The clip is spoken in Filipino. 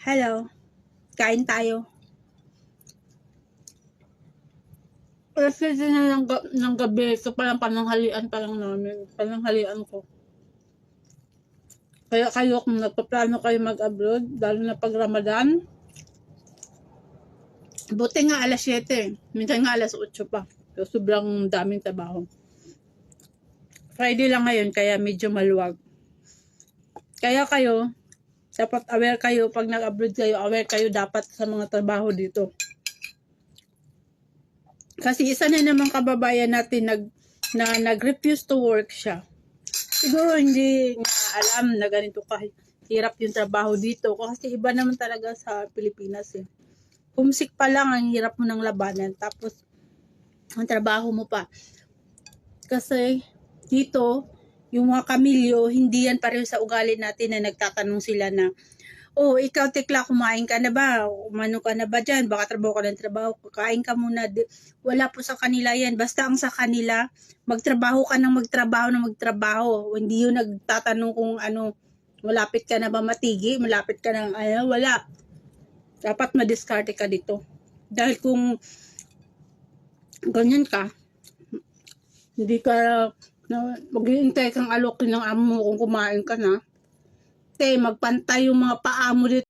Hello, kain tayo. Kasi na ng gabi, ito palang pananghalian pa lang namin. Pananghalian ko. Kaya kayo, kung nagpaplano kayo mag-abroad, lalo na pag Ramadan, buti nga alas 7, minsan nga alas 8 pa. So, sobrang daming trabaho. Friday lang ngayon, kaya medyo maluwag. Kaya kayo, dapat aware kayo, pag nag-abroad kayo, aware kayo dapat sa mga trabaho dito. Kasi isa na naman kababayan natin nag-refuse to work siya. Siguro hindi niya alam na ganito kahirap yung trabaho dito. Kasi iba naman talaga sa Pilipinas eh. Homesick pa lang, ang hirap mo ng labanan. Tapos, ang trabaho mo pa. Kasi, dito, yung mga kamilyo, hindi yan pareho sa ugali natin na nagtatanong sila na, oh, ikaw tekla, kumain ka na ba? Umano ka na ba dyan? Baka trabaho ka ng trabaho. Kain ka muna. Wala po sa kanila yan. Basta ang sa kanila, magtrabaho ka ng magtrabaho. Hindi yun nagtatanong kung ano, malapit ka na ba matigi? Malapit ka ng ano? Wala. Dapat madiskarte ka dito. Dahil kung ganyan ka, hindi ka, mag-iintay kang alokin ng amo mo kung kumain ka na, magpantay yung mga paa mo dito.